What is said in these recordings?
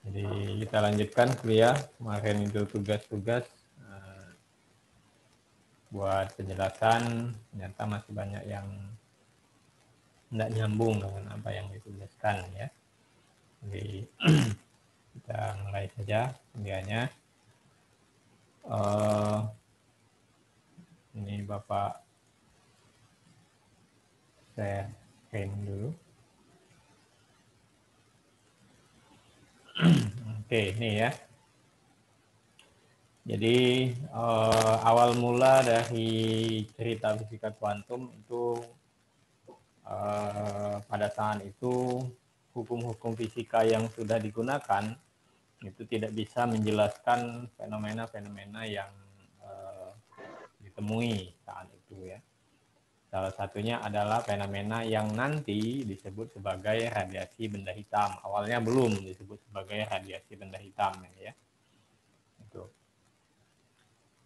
Jadi kita lanjutkan kuliah. Kemarin itu tugas-tugas buat penjelasan, ternyata masih banyak yang tidak nyambung dengan apa yang dituliskan ya. Jadi kita mulai saja kuliahnya. Ini Bapak share screen dulu. Oke, ini ya. Jadi awal mula dari cerita fisika kuantum itu pada saat itu hukum-hukum fisika yang sudah digunakan itu tidak bisa menjelaskan fenomena-fenomena yang ditemui saat itu ya. Salah satunya adalah fenomena yang nanti disebut sebagai radiasi benda hitam. Awalnya belum disebut sebagai radiasi benda hitam ya. Itu.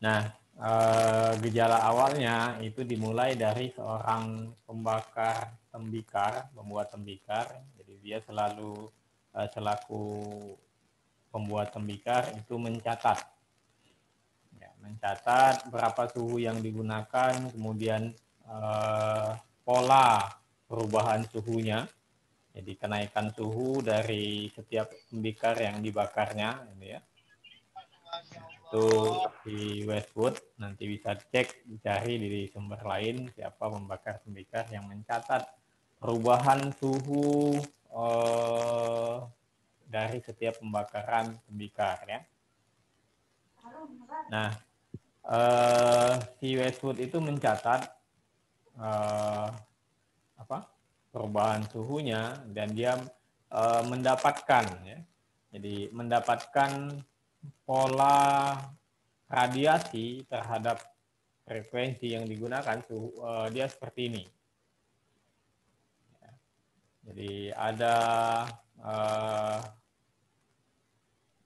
Nah, gejala awalnya itu dimulai dari seorang pembakar tembikar, pembuat tembikar. Jadi dia selalu selaku pembuat tembikar itu mencatat, ya, mencatat berapa suhu yang digunakan, kemudian pola perubahan suhunya. Jadi kenaikan suhu dari setiap tembikar yang dibakarnya, ini ya. Itu di Westwood, nanti bisa cek, dicari di sumber lain siapa pembakar tembikar yang mencatat perubahan suhu dari setiap pembakaran tembikar ya. Nah, si Westwood itu mencatat perubahan suhunya dan dia mendapatkan ya. Jadi mendapatkan pola radiasi terhadap frekuensi yang digunakan dia seperti ini. Jadi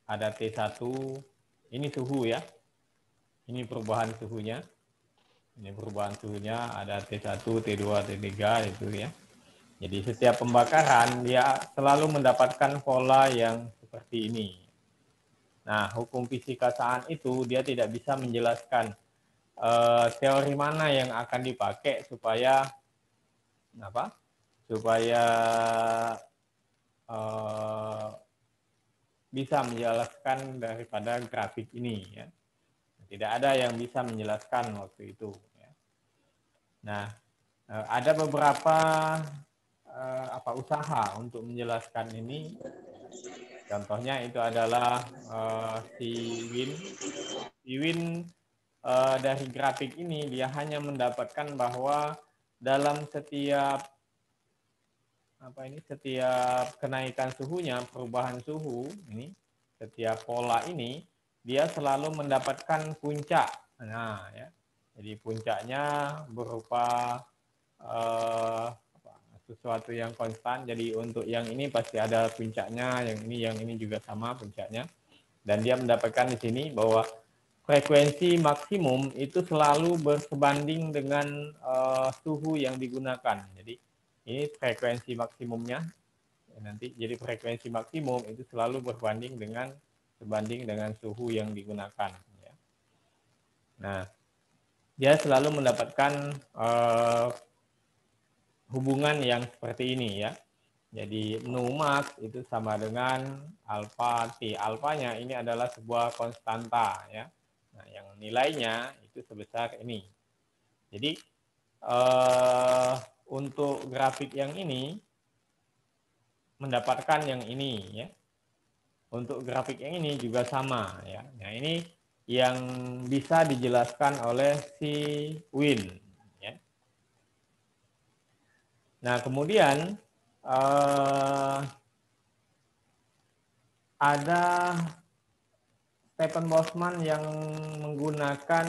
ada T1, ini suhu ya. Ini perubahan suhunya. Ini perubahan suhunya, ada T1, T2, T3 itu ya. Jadi setiap pembakaran dia selalu mendapatkan pola yang seperti ini. Nah, hukum fisika saat itu dia tidak bisa menjelaskan teori mana yang akan dipakai supaya bisa menjelaskan daripada grafik ini ya. Tidak ada yang bisa menjelaskan waktu itu ya. Nah, ada beberapa usaha untuk menjelaskan ini. Contohnya itu adalah si Win dari grafik ini dia hanya mendapatkan bahwa dalam setiap kenaikan suhunya, perubahan suhu ini, setiap pola ini dia selalu mendapatkan puncak. Nah, ya. Jadi puncaknya berupa sesuatu yang konstan. Jadi untuk yang ini pasti ada puncaknya, yang ini juga sama puncaknya. Dan dia mendapatkan di sini bahwa frekuensi maksimum itu selalu bersebanding dengan suhu yang digunakan. Jadi ini frekuensi maksimumnya. Nanti jadi frekuensi maksimum itu selalu sebanding dengan suhu yang digunakan. Ya. Nah, dia selalu mendapatkan hubungan yang seperti ini ya. Jadi nu max itu sama dengan alfa T. Alfanya ini adalah sebuah konstanta ya. Nah, yang nilainya itu sebesar ini. Jadi untuk grafik yang ini mendapatkan yang ini ya. Untuk grafik yang ini juga sama ya. Nah, ini yang bisa dijelaskan oleh si Win ya. Nah, kemudian ada Stephen Boltzmann yang menggunakan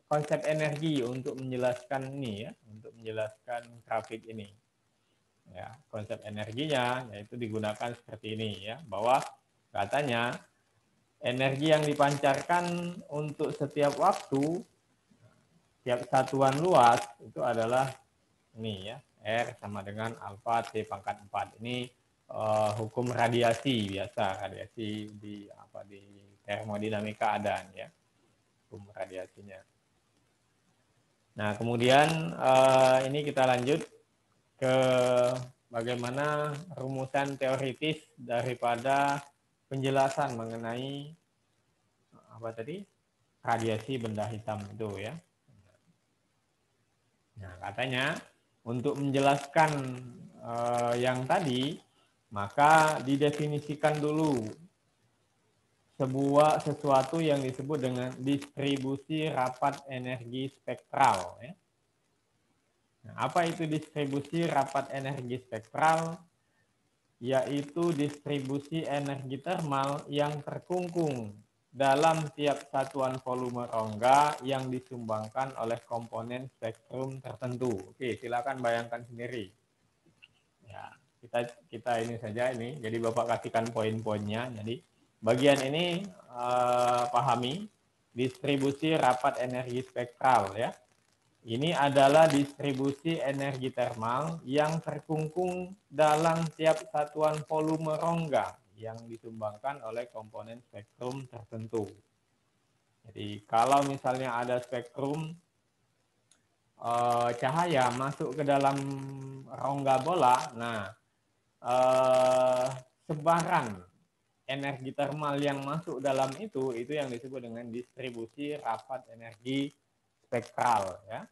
konsep energi untuk menjelaskan ini ya, untuk menjelaskan grafik ini. Ya, konsep energinya yaitu digunakan seperti ini ya, bahwa katanya energi yang dipancarkan untuk setiap waktu, setiap satuan luas itu adalah ini ya, R sama dengan alfa T pangkat 4. Ini hukum radiasi biasa, radiasi di termodinamika ada ya, hukum radiasinya. Nah, kemudian ini kita lanjut ke bagaimana rumusan teoritis daripada penjelasan mengenai apa tadi? Radiasi benda hitam itu ya. Nah, katanya untuk menjelaskan yang tadi, maka didefinisikan dulu sesuatu yang disebut dengan distribusi rapat energi spektral. Ya. Nah, apa itu distribusi rapat energi spektral? Yaitu distribusi energi termal yang terkungkung dalam tiap satuan volume rongga yang disumbangkan oleh komponen spektrum tertentu. Oke, silakan bayangkan sendiri. Ya, kita ini saja ini. Jadi Bapak kasihkan poin-poinnya. Jadi bagian ini pahami distribusi rapat energi spektral ya. Ini adalah distribusi energi termal yang terkungkung dalam tiap satuan volume rongga yang disumbangkan oleh komponen spektrum tertentu. Jadi kalau misalnya ada spektrum cahaya masuk ke dalam rongga bola, nah sebaran energi termal yang masuk dalam itu yang disebut dengan distribusi rapat energi spektral ya.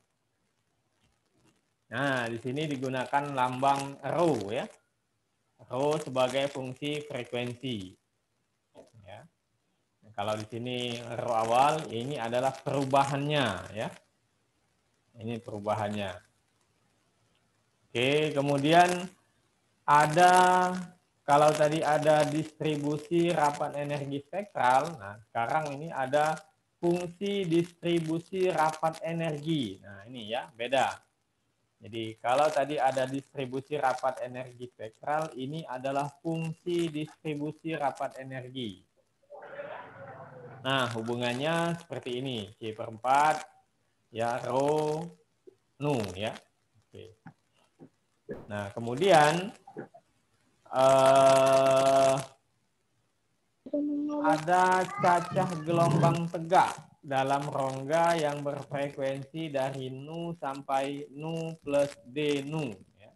Nah, di sini digunakan lambang rho ya. Rho sebagai fungsi frekuensi. Ya. Nah, kalau di sini rho awal ini adalah perubahannya ya. Ini perubahannya. Oke, kemudian ada kalau tadi ada distribusi rapat energi spektral, nah sekarang ini ada fungsi distribusi rapat energi. Nah, ini ya, beda. Jadi kalau tadi ada distribusi rapat energi spektral, ini adalah fungsi distribusi rapat energi. Nah, hubungannya seperti ini, C/4 ya rho nu ya. Oke. Nah, kemudian ada cacah gelombang tegak dalam rongga yang berfrekuensi dari nu sampai nu plus d nu. Ya.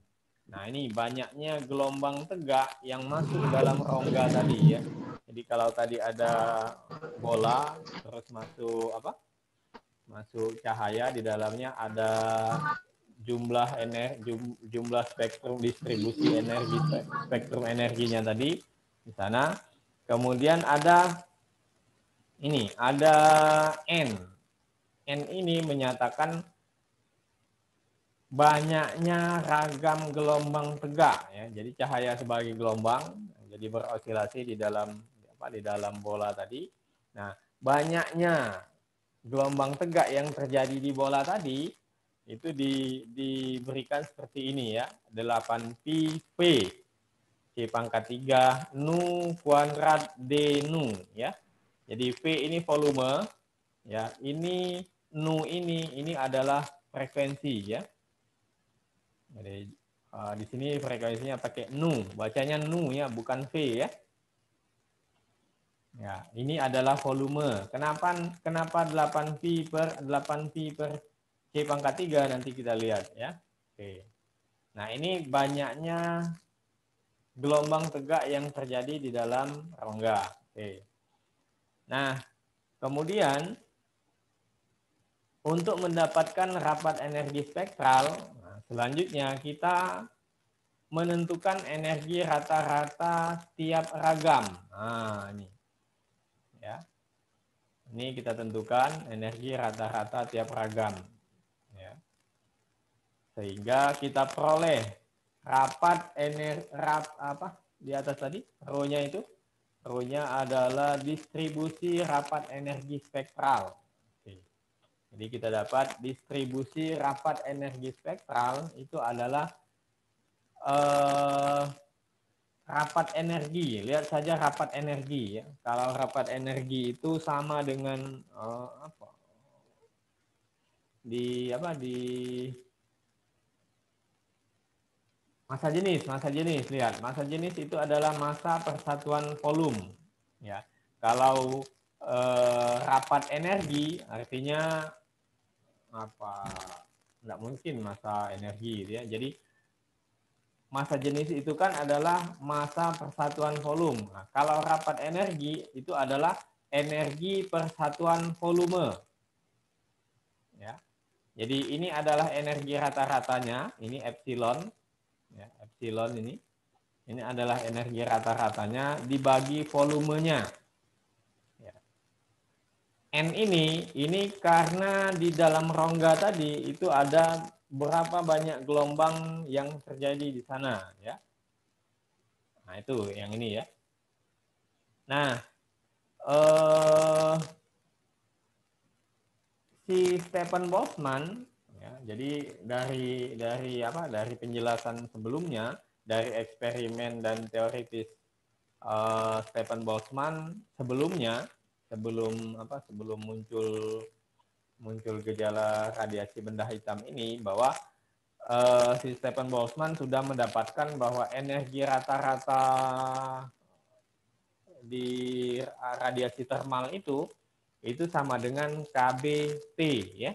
Nah ini banyaknya gelombang tegak yang masuk dalam rongga tadi ya. Jadi kalau tadi ada bola terus masuk apa? Masuk cahaya di dalamnya ada jumlah spektrum distribusi energi spektrum energinya tadi di sana. Kemudian ada ini, ada N. N ini menyatakan banyaknya ragam gelombang tegak ya. Jadi cahaya sebagai gelombang jadi berosilasi di dalam bola tadi. Nah, banyaknya gelombang tegak yang terjadi di bola tadi itu diberikan seperti ini ya, 8pi P C⁻³ nu kuadrat D nu ya. Jadi V ini volume ya, ini nu ini adalah frekuensi ya. Jadi di sini frekuensinya pakai nu, bacanya nu ya, bukan V ya. Ya, ini adalah volume. Kenapa 8pi per C⁻³ nanti kita lihat ya. Oke. Nah, ini banyaknya gelombang tegak yang terjadi di dalam rongga. Oke. Nah, kemudian untuk mendapatkan rapat energi spektral, nah, selanjutnya kita menentukan energi rata-rata tiap ragam. Nah, ini. Ya. Ini kita tentukan energi rata-rata tiap ragam. Ya. Sehingga kita peroleh rapat energi di atas tadi, rho-nya itu. Rho-nya adalah distribusi rapat energi spektral. Oke. Jadi kita dapat distribusi rapat energi spektral itu adalah rapat energi. Lihat saja rapat energi ya. Kalau rapat energi itu sama dengan Massa jenis, lihat. Massa jenis itu adalah massa persatuan volume. Ya, kalau rapat energi artinya apa? Nggak mungkin massa energi, gitu ya. Jadi massa jenis itu kan adalah massa persatuan volume. Nah, kalau rapat energi itu adalah energi persatuan volume. Ya, jadi ini adalah energi rata-ratanya, ini epsilon. Ya, epsilon ini adalah energi rata-ratanya dibagi volumenya. Ya. N ini karena di dalam rongga tadi itu ada berapa banyak gelombang yang terjadi di sana, ya. Nah, itu yang ini ya. Nah, si Stephen Boltzmann, ya, jadi dari penjelasan sebelumnya, dari eksperimen dan teoritis Stephen Boltzmann sebelumnya, sebelum muncul gejala radiasi benda hitam ini, bahwa si Stephen Boltzmann sudah mendapatkan bahwa energi rata-rata di radiasi termal itu sama dengan KBT, ya.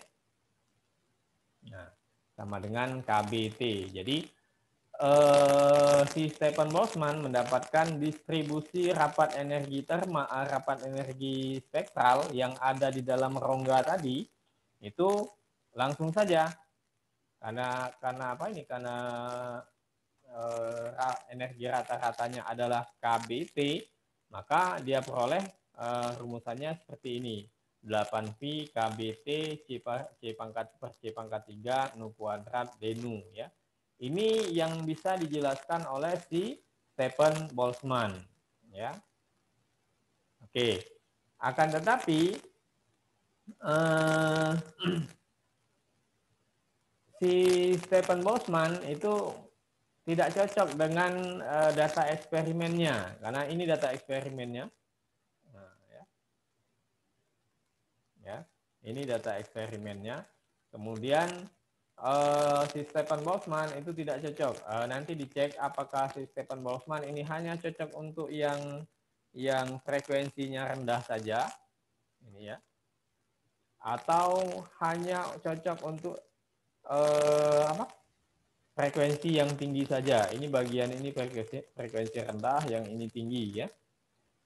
Nah, sama dengan KBT. Jadi si Stephen Boltzmann mendapatkan distribusi rapat energi rapat energi spektral yang ada di dalam rongga tadi itu langsung saja karena apa ini? Karena energi rata-ratanya adalah KBT, maka dia peroleh rumusannya seperti ini. 8pi KBT C pangkat per C pangkat 3 Nu kuadrat dnu, ya. Ini yang bisa dijelaskan oleh si Stephen Boltzmann, ya. Oke. Akan tetapi si Stephen Boltzmann itu tidak cocok dengan data eksperimennya, karena ini data eksperimennya. Nah, ya, ini data eksperimennya. Kemudian si Stephen Boltzmann itu tidak cocok. Nanti dicek apakah si Stephen Boltzmann ini hanya cocok untuk yang frekuensinya rendah saja, ini ya, atau hanya cocok untuk frekuensi yang tinggi saja. Ini bagian ini frekuensi rendah, yang ini tinggi, ya.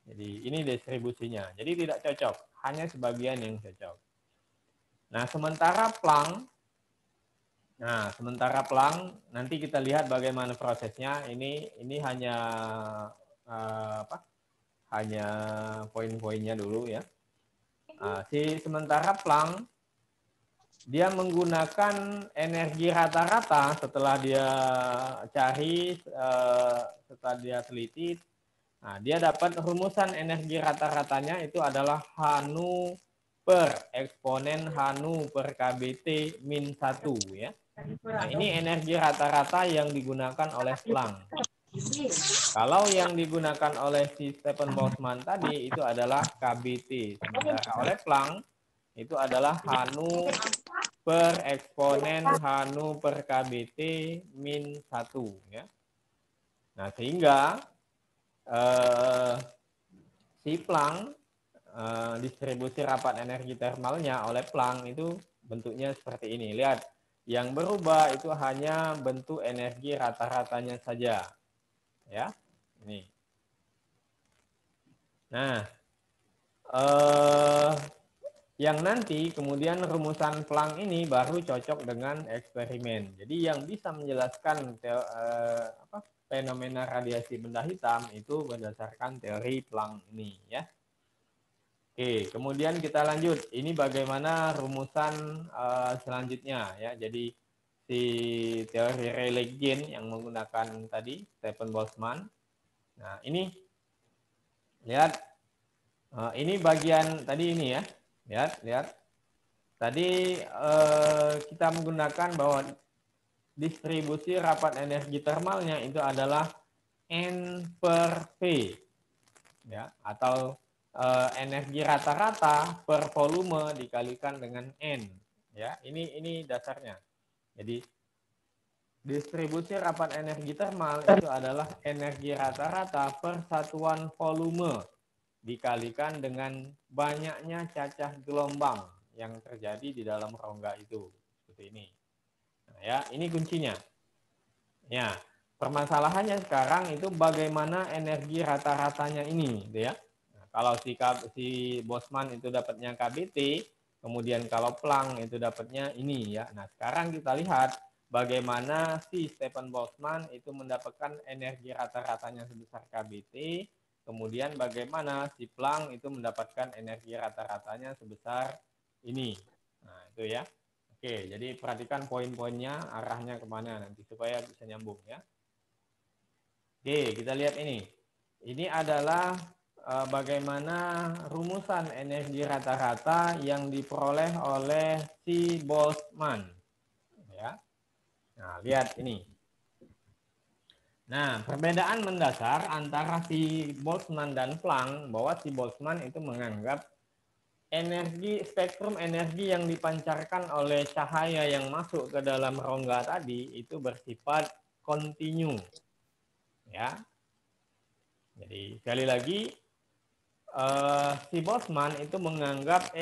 Jadi ini distribusinya. Jadi tidak cocok, hanya sebagian yang cocok. Nah, sementara Planck nanti kita lihat bagaimana prosesnya. Ini hanya hanya poin-poinnya dulu, ya. Sementara Planck dia menggunakan energi rata-rata setelah dia cari, setelah dia teliti. Nah, dia dapat rumusan energi rata-ratanya itu adalah Hnu per eksponen Hnu per KBT min 1, ya. Nah, ini energi rata-rata yang digunakan oleh Planck. Kalau yang digunakan oleh si Stephen Boltzmann tadi itu adalah KBT. Sementara oleh Planck itu adalah Hnu per eksponen Hnu per KBT min 1, ya. Nah, sehingga si Planck, distribusi rapat energi termalnya oleh Planck itu bentuknya seperti ini. Lihat, yang berubah itu hanya bentuk energi rata-ratanya saja, ya. Ini. Nah, yang nanti kemudian rumusan Planck ini baru cocok dengan eksperimen. Jadi yang bisa menjelaskan fenomena radiasi benda hitam itu berdasarkan teori Planck ini, ya. Oke, kemudian kita lanjut. Ini bagaimana rumusan selanjutnya, ya. Jadi si teori Rayleigh-Jeans yang menggunakan tadi Stephen Boltzmann. Nah, ini lihat, ini bagian tadi ini, ya. Lihat. Tadi kita menggunakan bahwa distribusi rapat energi termalnya itu adalah N per P, ya, atau energi rata-rata per volume dikalikan dengan N, ya. Ini dasarnya. Jadi Distribusi rapat energi termal itu adalah energi rata-rata per satuan volume dikalikan dengan banyaknya cacah gelombang yang terjadi di dalam rongga itu. Seperti ini. Nah, ya, ini kuncinya. Ya, permasalahannya sekarang itu bagaimana energi rata-ratanya ini, gitu ya. Nah, kalau si Bosman itu dapatnya KBT, kemudian kalau Planck itu dapatnya ini ya. Nah, sekarang kita lihat bagaimana si Stefan Boltzmann itu mendapatkan energi rata-ratanya sebesar KBT, kemudian bagaimana si Planck itu mendapatkan energi rata-ratanya sebesar ini. Nah, itu ya. Oke, jadi perhatikan poin-poinnya, arahnya kemana nanti supaya bisa nyambung ya. Oke, kita lihat ini. Ini adalah bagaimana rumusan energi rata-rata yang diperoleh oleh si Boltzmann. Ya. Nah, lihat ini. Nah, perbedaan mendasar antara si Boltzmann dan Planck bahwa si Boltzmann itu menganggap spektrum energi yang dipancarkan oleh cahaya yang masuk ke dalam rongga tadi itu bersifat kontinu. Ya. Jadi sekali lagi si Boltzmann itu menganggap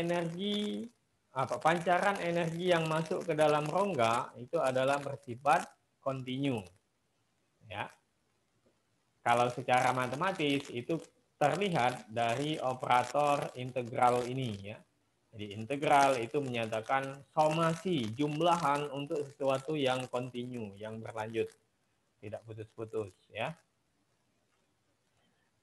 pancaran energi yang masuk ke dalam rongga itu adalah bersifat kontinu. Ya. Kalau secara matematis itu terlihat dari operator integral ini ya. Jadi integral itu menyatakan somasi jumlahan untuk sesuatu yang kontinu, yang berlanjut, tidak putus-putus ya.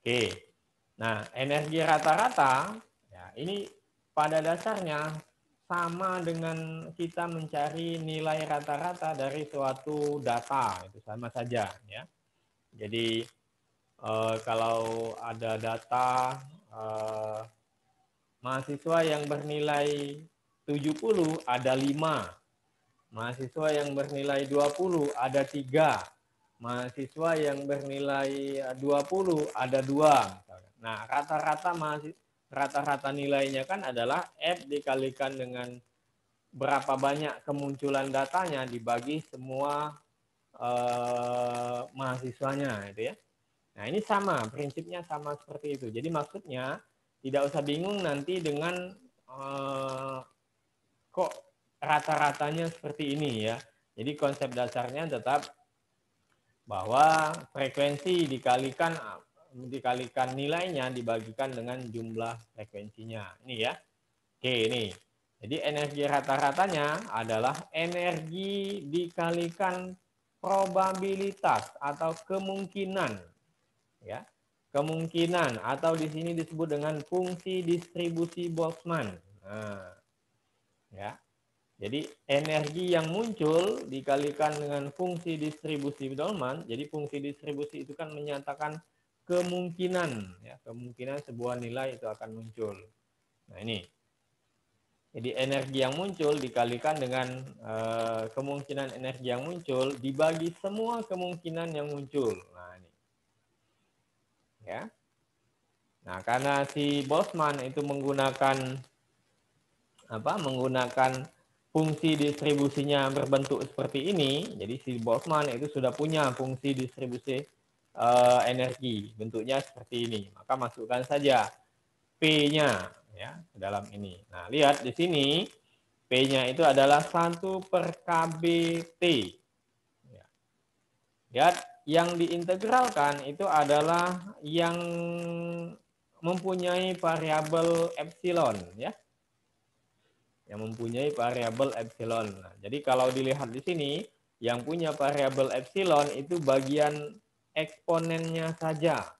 Oke. Nah, energi rata-rata ya ini pada dasarnya sama dengan kita mencari nilai rata-rata dari suatu data, itu sama saja ya. Jadi kalau ada data mahasiswa yang bernilai 70 ada 5, mahasiswa yang bernilai 20 ada 3, mahasiswa yang bernilai 20 ada 2. Nah, rata-rata nilainya kan adalah F dikalikan dengan berapa banyak kemunculan datanya dibagi semua mahasiswanya itu ya. Nah, ini sama, prinsipnya sama seperti itu. Jadi maksudnya tidak usah bingung nanti dengan kok rata-ratanya seperti ini ya. Jadi konsep dasarnya tetap bahwa frekuensi dikalikan nilainya dibagikan dengan jumlah frekuensinya. Ini ya. Oke, ini. Jadi energi rata-ratanya adalah energi dikalikan probabilitas atau kemungkinan ya. Kemungkinan atau di sini disebut dengan fungsi distribusi Boltzmann. Nah, ya. Jadi energi yang muncul dikalikan dengan fungsi distribusi Boltzmann. Jadi fungsi distribusi itu kan menyatakan kemungkinan ya, kemungkinan sebuah nilai itu akan muncul. Nah, ini. Jadi energi yang muncul dikalikan dengan kemungkinan energi yang muncul dibagi semua kemungkinan yang muncul. Nah, ini. Ya. Nah, karena si Boltzmann itu menggunakan fungsi distribusinya berbentuk seperti ini, jadi si Boltzmann itu sudah punya fungsi distribusi energi, bentuknya seperti ini. Maka masukkan saja P-nya ya dalam ini. Nah, lihat di sini P-nya itu adalah 1/kBT. Ya. Lihat, yang diintegralkan itu adalah yang mempunyai variabel epsilon ya. Yang mempunyai variabel epsilon. Nah, jadi kalau dilihat di sini, yang punya variabel epsilon itu bagian eksponennya saja.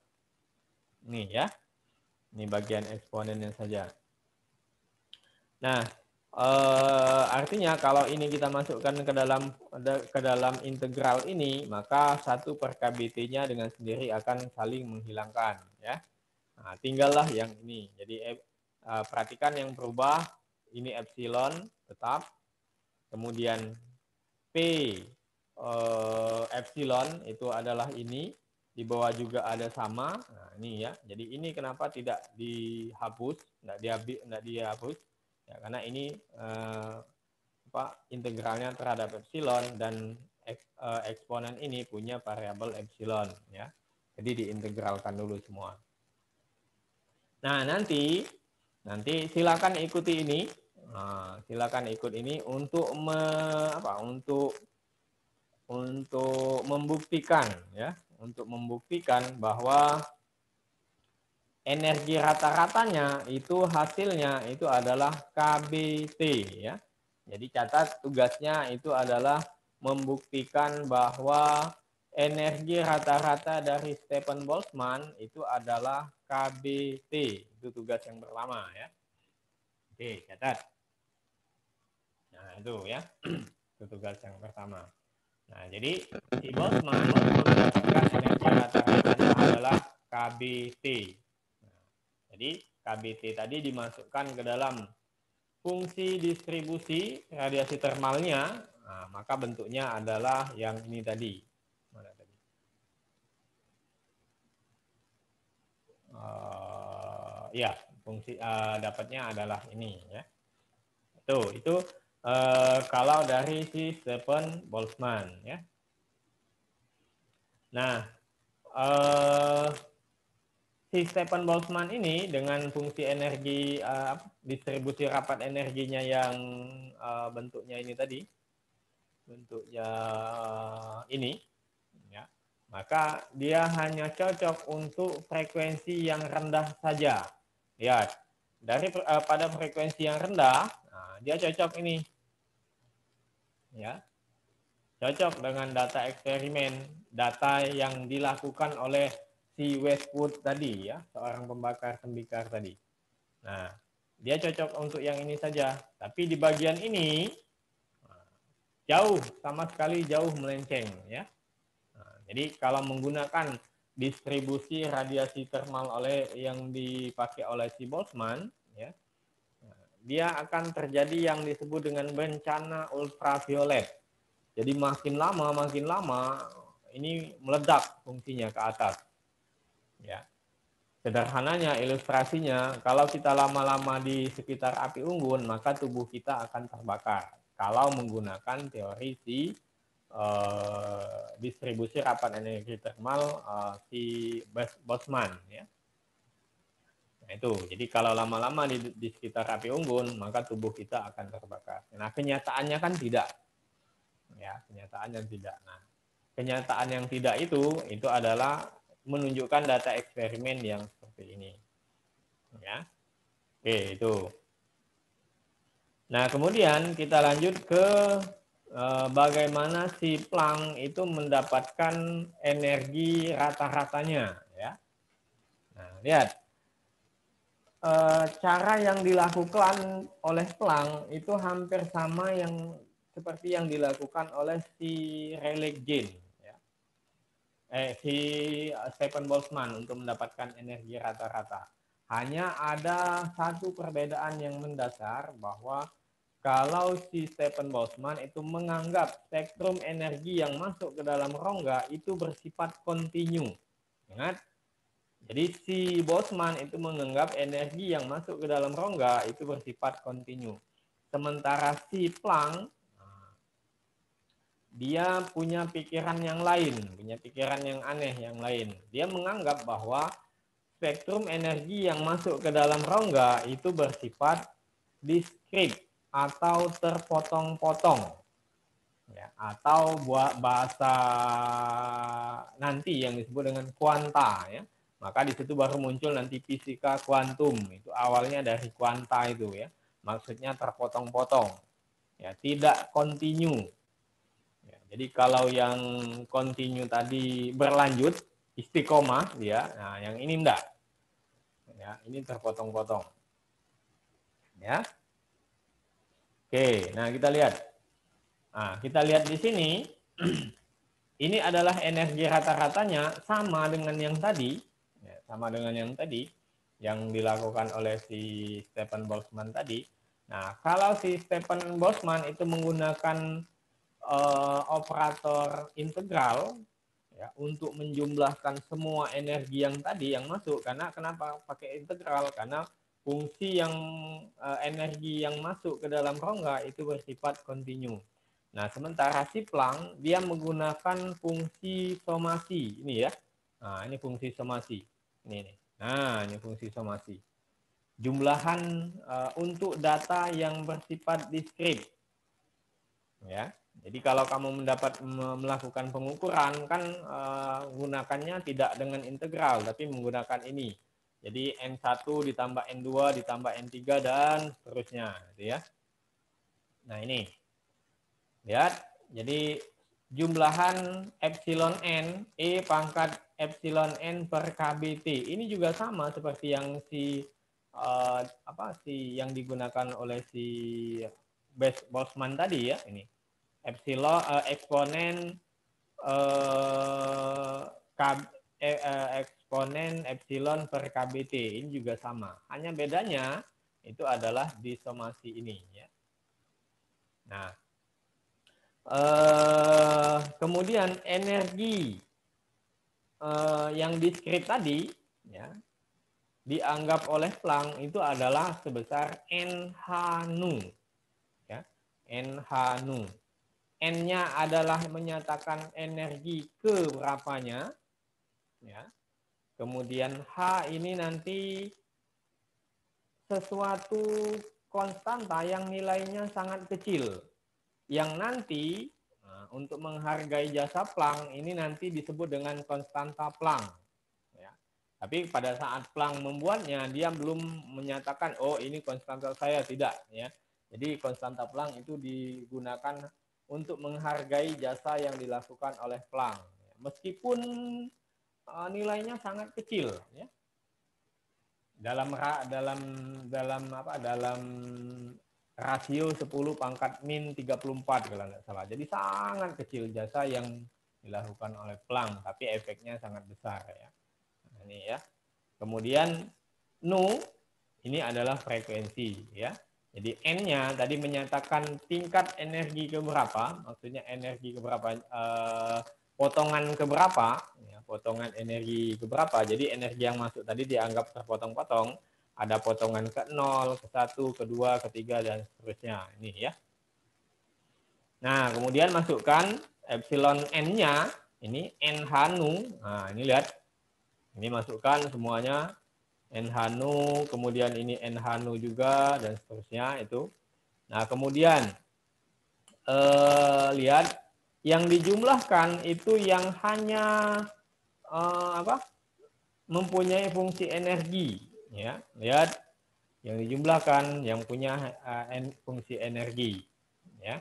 Nih ya, ini bagian eksponennya saja. Nah, artinya kalau ini kita masukkan ke dalam integral ini, maka 1/kBT-nya dengan sendiri akan saling menghilangkan. Ya. Nah, tinggallah yang ini. Jadi perhatikan yang berubah. Ini epsilon tetap, kemudian P epsilon itu adalah ini, di bawah juga ada sama. Nah, ini ya. Jadi ini kenapa tidak dihapus, tidak dihapus? Ya, karena ini integralnya terhadap epsilon dan eksponen ini punya variabel epsilon ya. Jadi diintegralkan dulu semua. Nah, nanti silakan ikuti ini. Nah, silakan ikut ini untuk untuk membuktikan ya, untuk membuktikan bahwa energi rata-ratanya itu hasilnya itu adalah KBT ya. Jadi catat tugasnya itu adalah membuktikan bahwa energi rata-rata dari Stephen Boltzmann itu adalah KBT. Itu tugas yang pertama ya. Oke, catat. Nah, itu ya. Itu tugas yang pertama. Nah, jadi si Boltzmann mendapatkan energi rata-ratanya adalah KBT. Nah, jadi KBT tadi dimasukkan ke dalam fungsi distribusi radiasi termalnya, nah, maka bentuknya adalah yang ini tadi. Mana tadi? Ya, fungsi dapatnya adalah ini ya. Itu kalau dari si Stephen Boltzmann ya. Nah, si Stephen Boltzmann ini dengan fungsi energi distribusi rapat energinya yang bentuknya ini tadi, bentuknya ini, ya, maka dia hanya cocok untuk frekuensi yang rendah saja. Lihat, dari pada frekuensi yang rendah, nah, dia cocok ini, ya, cocok dengan data eksperimen, data yang dilakukan oleh si Westwood tadi, ya, seorang pembakar tembikar tadi. Nah, dia cocok untuk yang ini saja. Tapi di bagian ini jauh, sama sekali jauh melenceng, ya. Nah, jadi kalau menggunakan distribusi radiasi termal yang dipakai oleh si Boltzmann, ya, dia akan terjadi yang disebut dengan bencana ultraviolet. Jadi makin lama ini meledak fungsinya ke atas. Ya. Sederhananya ilustrasinya, kalau kita lama-lama di sekitar api unggun, maka tubuh kita akan terbakar. Kalau menggunakan teori distribusi rapat energi termal si Boltzmann, ya. Nah, itu. Jadi kalau lama-lama di sekitar api unggun, maka tubuh kita akan terbakar. Nah, kenyataannya kan tidak. Ya, kenyataannya tidak. Nah, kenyataan yang tidak itu adalah menunjukkan data eksperimen yang seperti ini. Ya. Oke, itu. Nah, kemudian kita lanjut ke bagaimana si Planck itu mendapatkan energi rata-ratanya, ya. Nah, lihat. Cara yang dilakukan oleh Planck itu hampir sama seperti yang dilakukan oleh si Rayleigh Jean, ya. Si Stephen Boltzmann untuk mendapatkan energi rata-rata. Hanya ada satu perbedaan yang mendasar bahwa kalau si Stephen Boltzmann itu menganggap spektrum energi yang masuk ke dalam rongga itu bersifat kontinu. Ingat, jadi si Boltzmann itu menganggap energi yang masuk ke dalam rongga itu bersifat kontinu. Sementara si Planck dia punya pikiran yang lain, punya pikiran yang aneh yang lain. Dia menganggap bahwa spektrum energi yang masuk ke dalam rongga itu bersifat diskrit atau terpotong-potong. Ya, atau buat bahasa nanti yang disebut dengan kuanta, ya. Maka di situ baru muncul nanti fisika kuantum. Itu awalnya dari kuanta itu, ya. Maksudnya terpotong-potong. Ya, tidak kontinu. Ya, jadi kalau yang kontinu tadi berlanjut istiqomah dia, nah yang ini enggak. Ya, ini terpotong-potong. Ya. Oke, nah kita lihat. Nah, kita lihat di sini ini adalah energi rata-ratanya sama dengan yang tadi, ya, sama dengan yang tadi yang dilakukan oleh si Stephen Boltzmann tadi. Nah, kalau si Stephen Boltzmann itu menggunakan operator integral, ya, untuk menjumlahkan semua energi yang tadi yang masuk. Karena kenapa pakai integral? Karena fungsi yang energi yang masuk ke dalam rongga itu bersifat kontinu. Nah, sementara si Planck dia menggunakan fungsi somasi ini ya. Nah, ini fungsi somasi. Ini nih. Nah, ini fungsi somasi. Jumlahan untuk data yang bersifat diskrit. Ya. Jadi kalau kamu melakukan pengukuran kan gunakannya tidak dengan integral tapi menggunakan ini. Jadi N1 ditambah N2 ditambah N3 dan seterusnya gitu ya. Nah, ini. Lihat. Jadi jumlahan epsilon n E pangkat epsilon n per KBT. Ini juga sama seperti yang yang digunakan oleh si Boltzmann tadi ya, ini. Epsilon eksponen eksponen epsilon per KBT ini juga sama. Hanya bedanya itu adalah disomasi ini ya. Nah, kemudian energi yang diskrit tadi ya dianggap oleh Planck itu adalah sebesar NH nu ya, NH nu. N-nya adalah menyatakan energi keberapanya ya. Kemudian H ini nanti sesuatu konstanta yang nilainya sangat kecil. Yang nanti untuk menghargai jasa Planck ini nanti disebut dengan konstanta Planck. Ya. Tapi pada saat Planck membuatnya, dia belum menyatakan, oh ini konstanta saya, tidak. Ya. Jadi konstanta Planck itu digunakan untuk menghargai jasa yang dilakukan oleh Planck. Meskipun nilainya sangat kecil. Ya. Dalam rasio 10 pangkat min 34 kalau nggak salah. Jadi sangat kecil jasa yang dilakukan oleh Planck, tapi efeknya sangat besar ya. Nah, ini ya. Kemudian nu ini adalah frekuensi ya. Jadi N-nya tadi menyatakan tingkat energi keberapa, maksudnya energi keberapa, potongan keberapa, ya, potongan energi keberapa. Jadi energi yang masuk tadi dianggap terpotong-potong. Ada potongan ke 0, ke 1, ke 2, ke 3, dan seterusnya. Ini ya. Nah, kemudian masukkan epsilon N-nya, ini NH nu. Nah, ini lihat. Ini masukkan semuanya. NH nu, kemudian ini NH nu juga, dan seterusnya itu. Nah, kemudian lihat. Yang dijumlahkan itu yang hanya mempunyai fungsi energi. Ya, lihat. Yang dijumlahkan yang punya fungsi energi ya,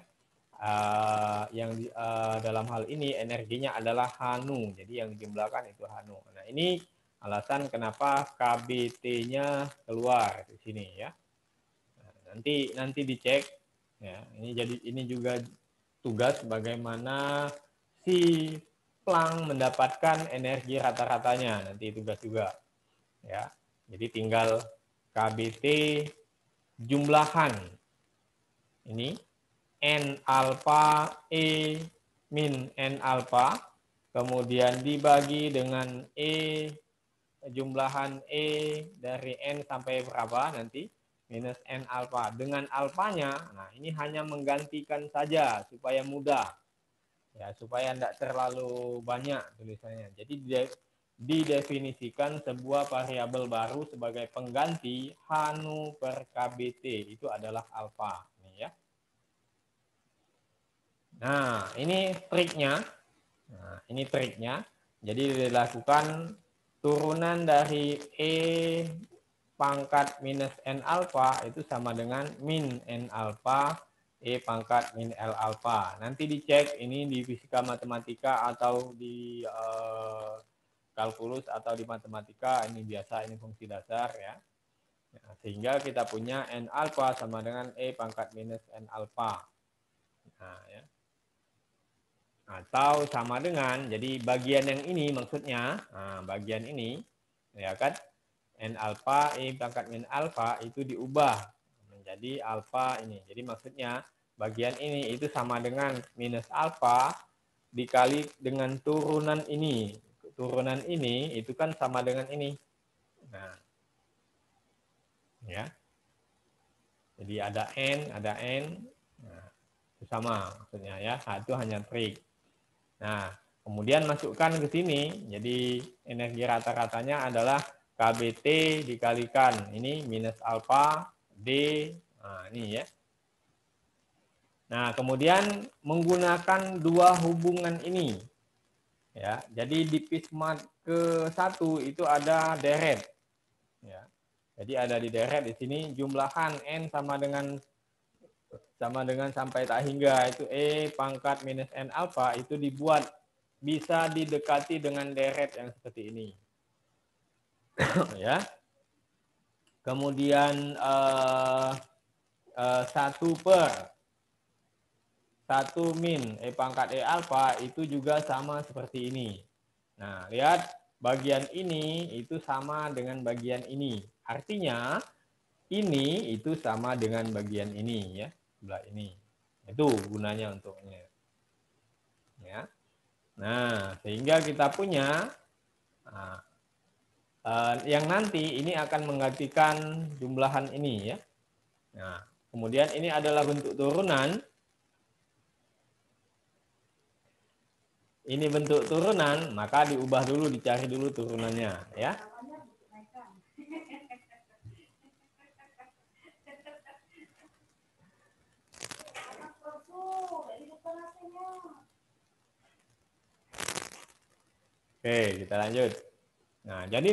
dalam hal ini energinya adalah H nu, jadi yang dijumlahkan itu H nu. Nah, ini alasan kenapa KBT-nya keluar di sini ya. Nah, nanti dicek ya. Ini juga tugas bagaimana si Planck mendapatkan energi rata-ratanya, nanti tugas juga ya. Jadi tinggal KBT jumlahan ini N alfa E min N alfa, kemudian dibagi dengan jumlahan E dari N sampai berapa nanti minus N alfa. Dengan alfanya, nah ini hanya menggantikan saja supaya mudah ya, supaya tidak terlalu banyak tulisannya. Jadi didefinisikan sebuah variabel baru sebagai pengganti H nu per KBT, itu adalah alfa. Ini ya. Nah, ini triknya. Nah, ini triknya. Jadi dilakukan turunan dari E pangkat minus N alfa itu sama dengan min N alfa E pangkat min L alfa. Nanti dicek ini di fisika matematika atau di kalkulus atau di matematika, ini biasa, ini fungsi dasar ya. Nah, sehingga kita punya N alfa sama dengan E pangkat minus N alfa. Nah, ya. Atau sama dengan, jadi bagian yang ini maksudnya, nah, bagian ini, ya kan, N alfa, E pangkat min alfa itu diubah menjadi alfa ini. Jadi maksudnya bagian ini itu sama dengan minus alfa dikali dengan turunan ini. Turunan ini itu kan sama dengan ini. Nah, ya. Jadi ada N, ada N. Nah, sama maksudnya ya. Itu hanya trik. Nah, kemudian masukkan ke sini. Jadi energi rata-ratanya adalah KBT dikalikan ini minus alfa D. Nah, ini ya. Nah, kemudian menggunakan dua hubungan ini. Ya, jadi di Pismat ke-1 itu ada deret. Ya. Jadi ada di deret di sini jumlahan n sama dengan sampai tak hingga itu E pangkat minus N alfa itu dibuat bisa didekati dengan deret yang seperti ini. Ya. Kemudian 1 min E pangkat E alfa itu juga sama seperti ini. Nah, lihat bagian ini itu sama dengan bagian ini. Artinya ini itu sama dengan bagian ini ya, sebelah ini. Itu gunanya untuknya. Ya. Nah, sehingga kita punya yang nanti ini akan menggantikan jumlahan ini ya. Nah, kemudian ini adalah bentuk turunan. Ini bentuk turunan, maka diubah dulu, dicari dulu turunannya ya. Oke, kita lanjut. Nah, jadi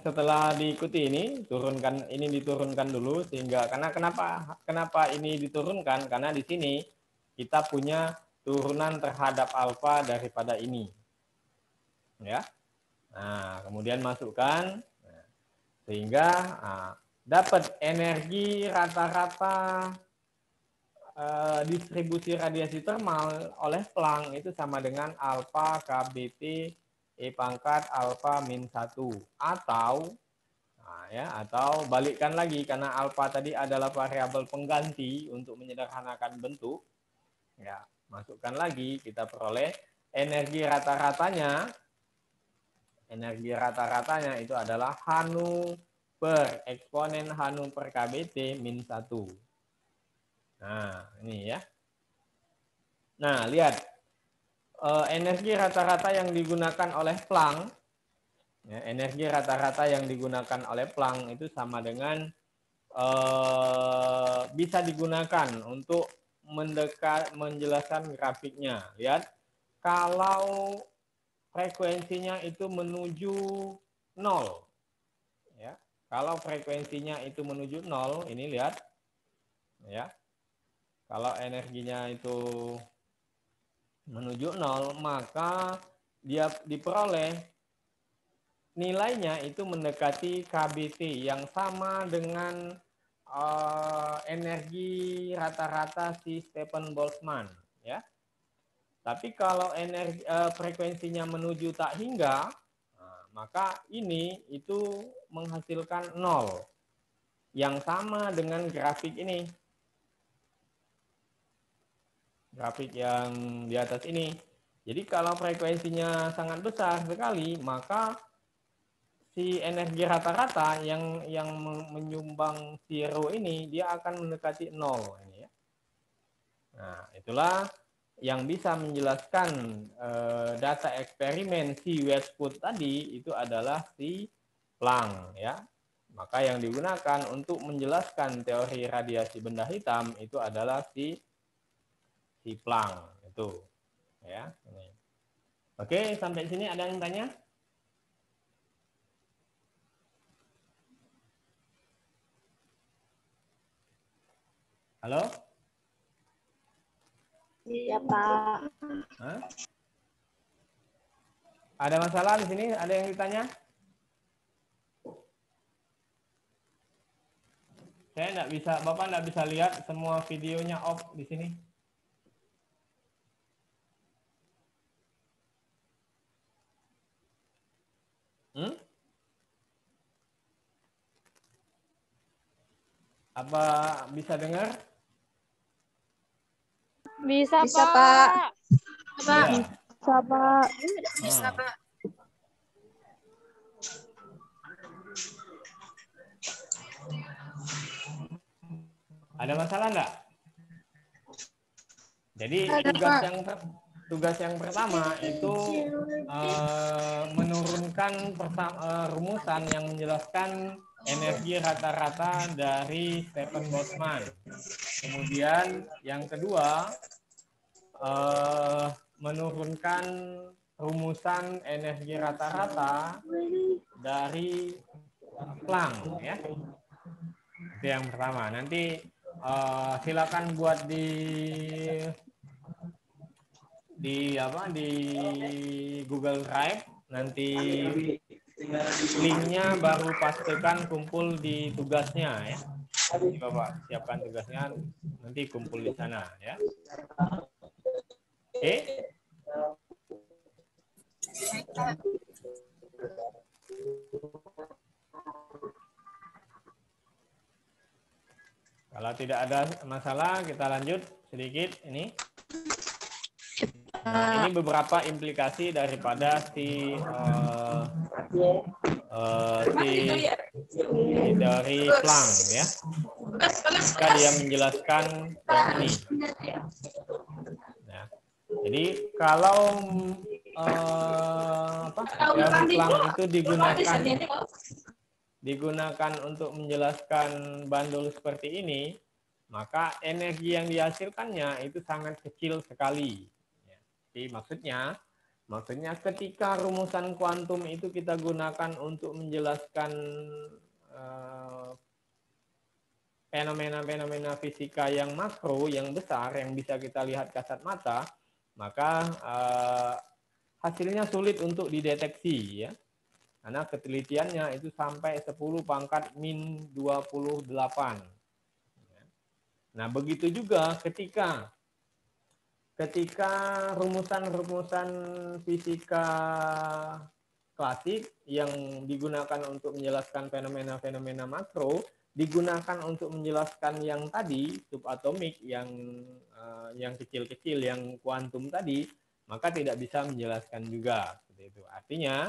setelah diikuti ini, diturunkan dulu sehingga karena kenapa ini diturunkan? Karena di sini kita punya turunan terhadap alfa daripada ini. Ya. Nah, kemudian masukkan sehingga dapat energi rata-rata distribusi radiasi termal oleh Planck itu sama dengan alfa KBT E pangkat alfa min 1 atau atau balikkan lagi karena alfa tadi adalah variabel pengganti untuk menyederhanakan bentuk. Ya, masukkan lagi kita peroleh energi rata-ratanya itu adalah Hanu per eksponen Hanu per KBT min 1. Nah, ini ya. Nah, lihat. Energi rata-rata yang digunakan oleh Planck, ya, energi rata-rata yang digunakan oleh Planck itu sama dengan bisa digunakan untuk menjelaskan grafiknya. Lihat, kalau frekuensinya itu menuju 0, ya, kalau frekuensinya itu menuju 0, ini lihat, ya, kalau energinya itu menuju 0, maka dia diperoleh nilainya itu mendekati KBT yang sama dengan energi rata-rata si Stefan Boltzmann ya. Tapi kalau energi frekuensinya menuju tak hingga, maka ini itu menghasilkan 0 yang sama dengan grafik ini. Grafik yang di atas ini. Jadi kalau frekuensinya sangat besar sekali, maka si energi rata-rata yang menyumbang zero ini dia akan mendekati 0 ini ya. Nah, itulah yang bisa menjelaskan data eksperimen si Westwood tadi itu adalah si Planck ya. Maka yang digunakan untuk menjelaskan teori radiasi benda hitam itu adalah si Planck itu ya. Ini. Oke, sampai sini ada yang tanya? Halo? Iya, Pak. Hah? Ada masalah di sini? Ada yang ditanya? Saya enggak bisa, Bapak enggak bisa lihat semua videonya off di sini. Apa bisa dengar? Bisa, Bisa, Pak. Pak. Pak. Ya. Bisa, Pak. Bisa, Pak. Ada masalah enggak? Jadi tugas yang pertama itu menurunkan rumusan yang menjelaskan energi rata-rata dari Stephen Boltzmann. Kemudian yang kedua menurunkan rumusan energi rata-rata dari Planck, ya. Itu yang pertama. Nanti silakan buat di Google Drive, nanti linknya baru pastikan kumpul di tugasnya, ya. Jadi Bapak siapkan tugasnya, nanti kumpul di sana, ya. Oke. Kalau tidak ada masalah, kita lanjut sedikit ini. Nah, ini beberapa implikasi daripada teori Planck, ya. Jika dia menjelaskan yang ini. Nah, jadi kalau teori Planck itu digunakan untuk menjelaskan bandul seperti ini, maka energi yang dihasilkannya itu sangat kecil sekali. Jadi maksudnya ketika rumusan kuantum itu kita gunakan untuk menjelaskan fenomena-fenomena fisika yang makro, yang besar, yang bisa kita lihat kasat mata, maka hasilnya sulit untuk dideteksi, ya. Karena ketelitiannya itu sampai 10⁻⁻28. Nah, begitu juga ketika rumusan-rumusan fisika klasik yang digunakan untuk menjelaskan fenomena-fenomena makro digunakan untuk menjelaskan yang tadi subatomik, yang kecil-kecil, yang kuantum tadi, maka tidak bisa menjelaskan juga. Seperti itu. Artinya,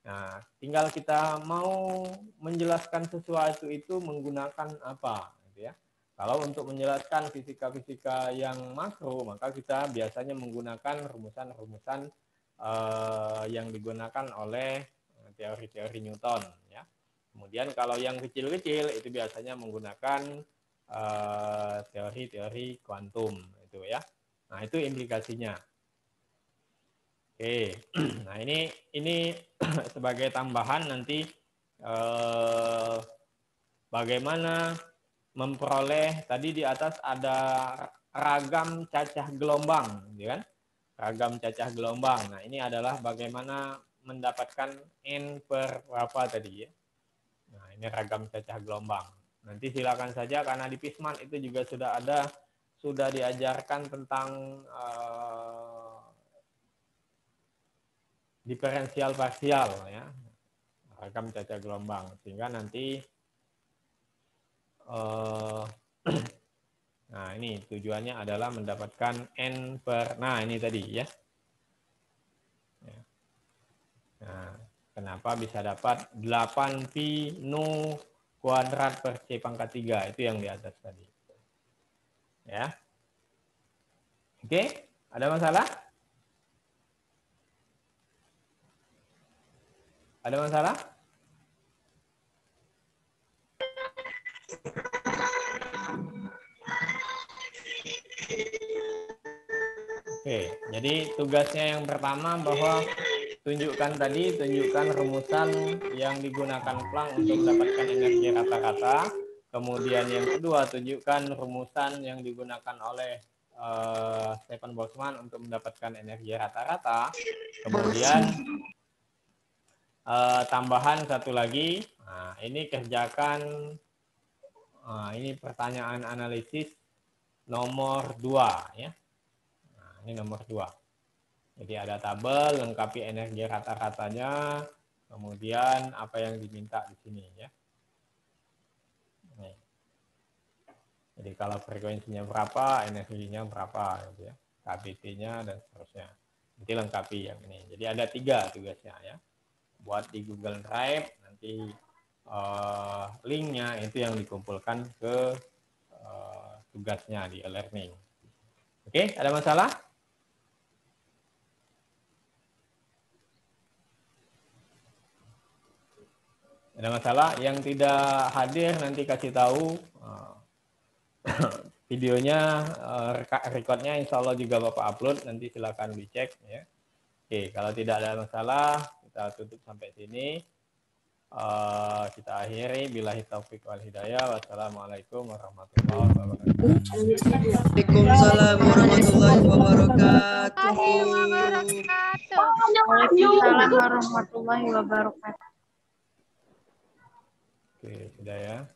nah, tinggal kita mau menjelaskan sesuatu itu menggunakan apa, gitu ya. Kalau untuk menjelaskan fisika-fisika yang makro, maka kita biasanya menggunakan rumusan-rumusan yang digunakan oleh teori-teori Newton, ya. Kemudian kalau yang kecil-kecil itu biasanya menggunakan teori-teori kuantum, itu ya. Nah, itu implikasinya. Oke, nah ini sebagai tambahan nanti bagaimana memperoleh, tadi di atas ada ragam cacah gelombang, gitu kan? Ragam cacah gelombang. Nah, ini adalah bagaimana mendapatkan n per berapa tadi, ya. Nah, ini ragam cacah gelombang. Nanti silakan saja, karena di Pisman itu juga sudah diajarkan tentang diferensial parsial, ya, ragam cacah gelombang, sehingga nanti nah, ini tujuannya adalah mendapatkan n per, nah ini tadi, ya. Nah, kenapa bisa dapat 8 pi nu kuadrat per c pangkat 3, itu yang di atas tadi, ya. Oke, ada masalah? Ada masalah? Oke, jadi tugasnya yang pertama bahwa tunjukkan rumusan yang digunakan Planck untuk mendapatkan energi rata-rata. Kemudian yang kedua, tunjukkan rumusan yang digunakan oleh Stephen Boltzmann untuk mendapatkan energi rata-rata. Kemudian tambahan satu lagi, nah, ini kerjakan, ini pertanyaan analisis nomor 2, ya. Nah, ini nomor 2. Jadi ada tabel, lengkapi energi rata-ratanya, kemudian apa yang diminta di sini, ya. Nih. Jadi kalau frekuensinya berapa, energinya berapa, gitu ya, KBT-nya dan seterusnya. Nanti lengkapi yang ini. Jadi ada 3 tugasnya, ya. Buat di Google Drive, nanti linknya itu yang dikumpulkan ke tugasnya di e-learning. Oke, ada masalah? Ada masalah? Yang tidak hadir nanti kasih tahu. Videonya, recordnya insya Allah juga Bapak upload, nanti silakan dicek ya. Oke, kalau tidak ada masalah, kita tutup sampai sini. Kita akhiri. Billahi taufiq wal hidayah. Wassalamualaikum warahmatullahi wabarakatuh. Waalaikumsalam warahmatullahi wabarakatuh. Waalaikumsalam warahmatullahi wabarakatuh. Oke, sudah ya.